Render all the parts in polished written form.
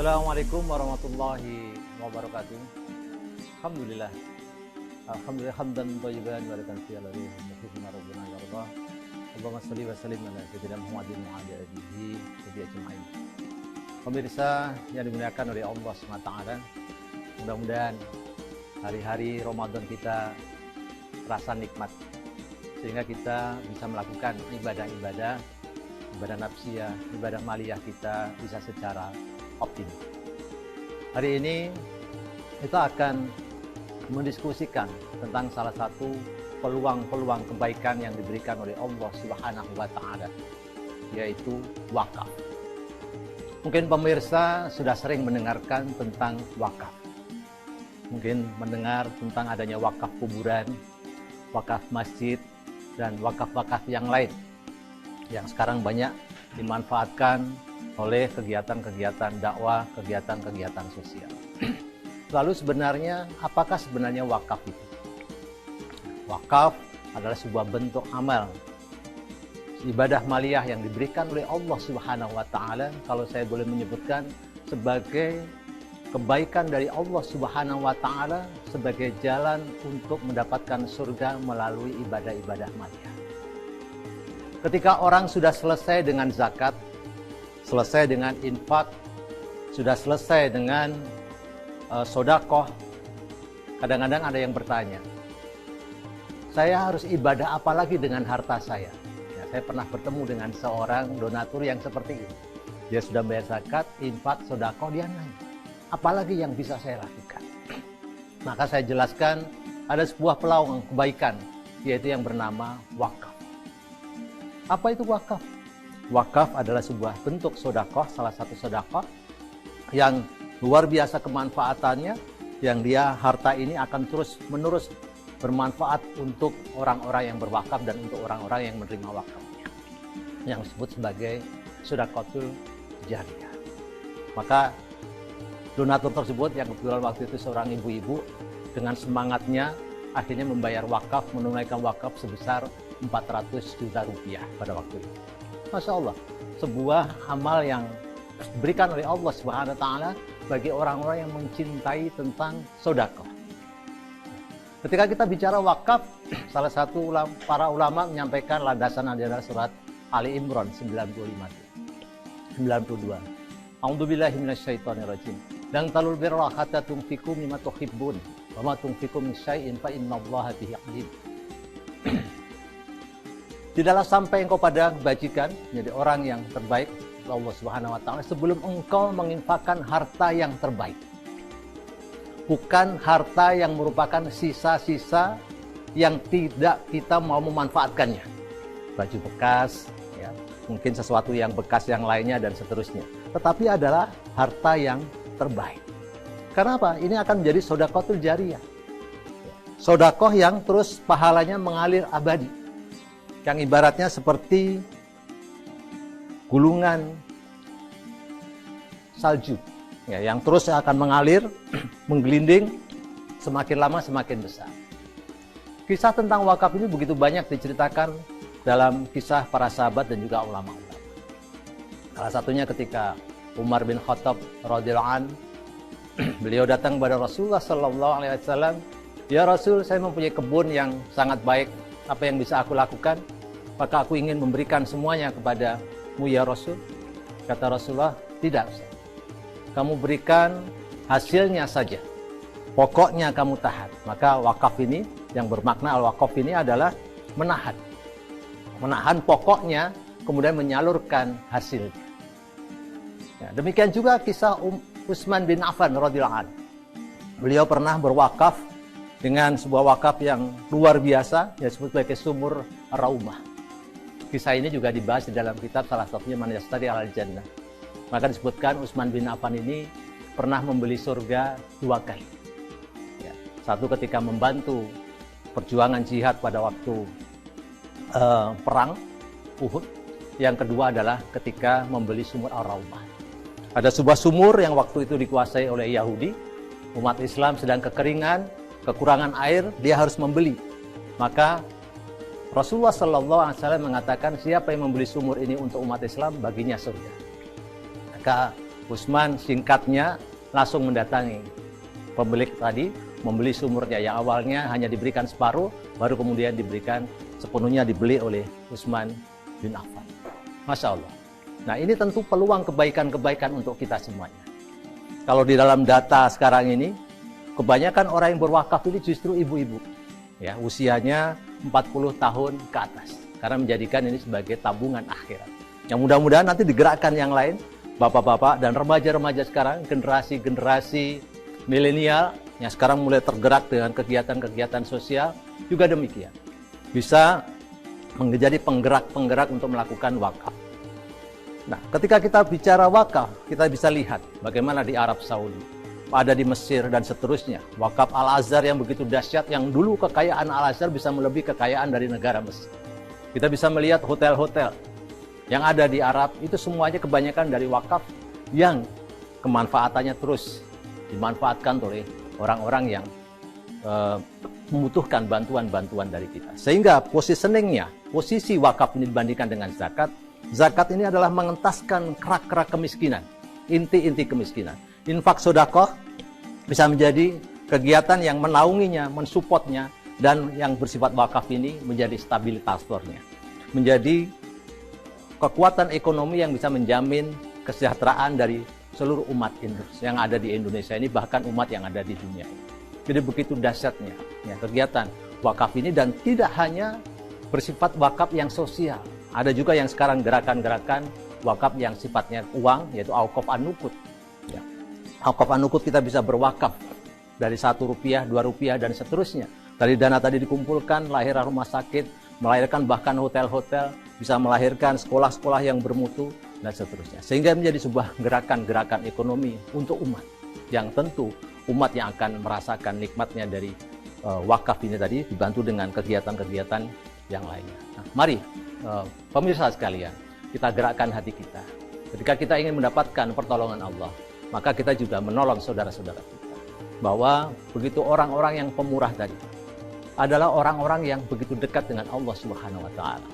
Assalamualaikum warahmatullahi wabarakatuh. Alhamdulillah. Alhamdulillah hamdan thayyiban barakan fi alaihi wa rabbuna yarda. Allahumma shalli wa sallim ala sayyidina Muhammadin wa ala alihi wa ajma'in. Pemirsa yang dimuliakan oleh Allah SWT, mudah-mudahan hari-hari Ramadan kita terasa nikmat sehingga kita bisa melakukan ibadah nafsiyah, ibadah maliyah kita bisa secara optimal. Hari ini kita akan mendiskusikan tentang salah satu peluang-peluang kebaikan yang diberikan oleh Allah Subhanahu wa Ta'ala, yaitu wakaf. Mungkin pemirsa sudah sering mendengarkan tentang wakaf. Mungkin mendengar tentang adanya wakaf kuburan, wakaf masjid, dan wakaf-wakaf yang lain yang sekarang banyak dimanfaatkan oleh kegiatan-kegiatan dakwah, kegiatan-kegiatan sosial. Lalu sebenarnya, apakah sebenarnya wakaf itu? Wakaf adalah sebuah bentuk amal, ibadah maliyah yang diberikan oleh Allah Subhanahu wa Ta'ala, kalau saya boleh menyebutkan sebagai kebaikan dari Allah Subhanahu wa Ta'ala, sebagai jalan untuk mendapatkan surga melalui ibadah-ibadah maliyah. Ketika orang sudah selesai dengan zakat, selesai dengan infak, sudah selesai dengan sodakoh, kadang-kadang ada yang bertanya, saya harus ibadah apa lagi dengan harta saya? Ya, saya pernah bertemu dengan seorang donatur yang seperti ini. Dia sudah bayar zakat, infak, sodakoh, dia nanya, apalagi yang bisa saya lakukan? Maka saya jelaskan ada sebuah peluang kebaikan, yaitu yang bernama wakaf. Apa itu wakaf? Wakaf adalah sebuah bentuk sodakoh, salah satu sodakoh yang luar biasa kemanfaatannya, yang dia harta ini akan terus menerus bermanfaat untuk orang-orang yang berwakaf dan untuk orang-orang yang menerima wakafnya, yang disebut sebagai sodakotul jariyah. Maka donatur tersebut yang kebetulan waktu itu seorang ibu-ibu, dengan semangatnya akhirnya membayar wakaf, menunaikan wakaf sebesar 400 juta rupiah pada waktu itu. Masya Allah, sebuah amal yang diberikan oleh Allah Subhanahu wa Ta'ala bagi orang-orang yang mencintai tentang sodakoh. Ketika kita bicara wakaf, salah satu para ulama menyampaikan landasan adalah surat Ali Imran 92. A'udzubillahi minasyaitonirrajim. Lan talul birra hatta tunfiqu mimma tuhibbun wa ma tunfiqu min syai'in fa innallaha bihi alim. Tidaklah sampai engkau pada kebajikan, menjadi orang yang terbaik Allah Subhanahu wa Ta'ala, sebelum engkau menginfakkan harta yang terbaik. Bukan harta yang merupakan sisa-sisa yang tidak kita mau memanfaatkannya. Baju bekas, ya, mungkin sesuatu yang bekas yang lainnya dan seterusnya. Tetapi adalah harta yang terbaik. Karena apa? Ini akan menjadi sodakotul jariyah. Sodakoh yang terus pahalanya mengalir abadi. Yang ibaratnya seperti gulungan salju, ya, yang terus akan mengalir, menggelinding, semakin lama semakin besar. Kisah tentang wakaf ini begitu banyak diceritakan dalam kisah para sahabat dan juga ulama-ulama. Salah satunya ketika Umar bin Khattab radhiyallahu anhu, beliau datang kepada Rasulullah sallallahu alaihi wasallam, "Ya Rasul, saya mempunyai kebun yang sangat baik. Apa yang bisa aku lakukan? Maka aku ingin memberikan semuanya kepadamu ya Rasul." Kata Rasulullah, "Tidak, Ustaz. Kamu berikan hasilnya saja. Pokoknya kamu tahan." Maka wakaf ini, yang bermakna al-wakaf ini adalah menahan. Menahan pokoknya, kemudian menyalurkan hasilnya. Ya, demikian juga kisah Utsman bin Affan radhiyallahu anhu. Beliau pernah berwakaf dengan sebuah wakaf yang luar biasa, yang disebut sebagai sumur Raumah. Kisah ini juga dibahas di dalam kitab salah satunya Man Yastari Alal Jannah. Maka disebutkan Utsman bin Affan ini pernah membeli surga 2 kali. Ya, satu ketika membantu perjuangan jihad pada waktu perang Uhud. Yang kedua adalah ketika membeli sumur Ar-Raumah. Ada sebuah sumur yang waktu itu dikuasai oleh Yahudi. Umat Islam sedang kekeringan, kekurangan air, dia harus membeli. Maka Rasulullah SAW mengatakan, siapa yang membeli sumur ini untuk umat Islam, baginya surga. Maka Usman singkatnya langsung mendatangi pemilik tadi, membeli sumurnya yang awalnya hanya diberikan separuh, baru kemudian diberikan sepenuhnya, dibeli oleh Utsman bin Affan. Masya Allah. Nah, ini tentu peluang kebaikan-kebaikan untuk kita semuanya. Kalau di dalam data sekarang ini, kebanyakan orang yang berwakaf ini justru ibu-ibu. Ya, usianya 40 tahun ke atas. Karena menjadikan ini sebagai tabungan akhirat. Yang mudah-mudahan nanti digerakkan yang lain, bapak-bapak dan remaja-remaja sekarang, generasi-generasi milenial yang sekarang mulai tergerak dengan kegiatan-kegiatan sosial, juga demikian. Bisa menjadi penggerak-penggerak untuk melakukan wakaf. Nah, ketika kita bicara wakaf, kita bisa lihat bagaimana di Arab Saudi, ada di Mesir dan seterusnya. Wakaf Al-Azhar yang begitu dahsyat, yang dulu kekayaan Al-Azhar bisa melebihi kekayaan dari negara Mesir. Kita bisa melihat hotel-hotel yang ada di Arab, itu semuanya kebanyakan dari wakaf yang kemanfaatannya terus dimanfaatkan oleh orang-orang yang membutuhkan bantuan-bantuan dari kita. Sehingga posisi wakaf ini dibandingkan dengan zakat, zakat ini adalah mengentaskan kerak-kerak kemiskinan, inti-inti kemiskinan. Infak sedekah bisa menjadi kegiatan yang menaunginya, mensupportnya, dan yang bersifat wakaf ini menjadi stabilisatornya, menjadi kekuatan ekonomi yang bisa menjamin kesejahteraan dari seluruh umat yang ada di Indonesia ini, bahkan umat yang ada di dunia ini. Jadi begitu dahsyatnya ya, kegiatan wakaf ini, dan tidak hanya bersifat wakaf yang sosial. Ada juga yang sekarang gerakan-gerakan wakaf yang sifatnya uang, yaitu Auqaf An-Nuqud. Ya. Auqaf An-Nuqud kita bisa berwakaf dari Rp1, Rp2, dan seterusnya. Dari dana tadi dikumpulkan, lahirlah rumah sakit, melahirkan bahkan hotel-hotel, bisa melahirkan sekolah-sekolah yang bermutu, dan seterusnya. Sehingga menjadi sebuah gerakan-gerakan ekonomi untuk umat, yang tentu umat yang akan merasakan nikmatnya dari wakaf ini tadi, dibantu dengan kegiatan-kegiatan yang lainnya. Nah, mari pemirsa sekalian, kita gerakkan hati kita. Ketika kita ingin mendapatkan pertolongan Allah, maka kita juga menolong saudara-saudara kita. Bahwa begitu orang-orang yang pemurah tadi adalah orang-orang yang begitu dekat dengan Allah Subhanahu wa taala.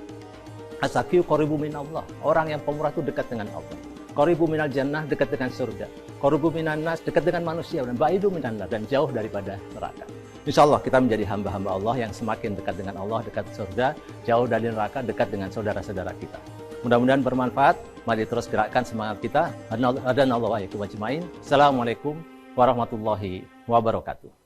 As-saqiyu qaribu minallah. Orang yang pemurah itu dekat dengan Allah. Qaribu minal jannah, dekat dengan surga. Qaribu minan nas, dekat dengan manusia, dan baidu minan nar, dan jauh daripada neraka. Insyaallah kita menjadi hamba-hamba Allah yang semakin dekat dengan Allah, dekat surga, jauh dari neraka, dekat dengan saudara-saudara kita. Mudah-mudahan bermanfaat. Mari terus gerakkan semangat kita. Hadanallahu wa iyyakum ajmain. Assalamualaikum warahmatullahi wabarakatuh.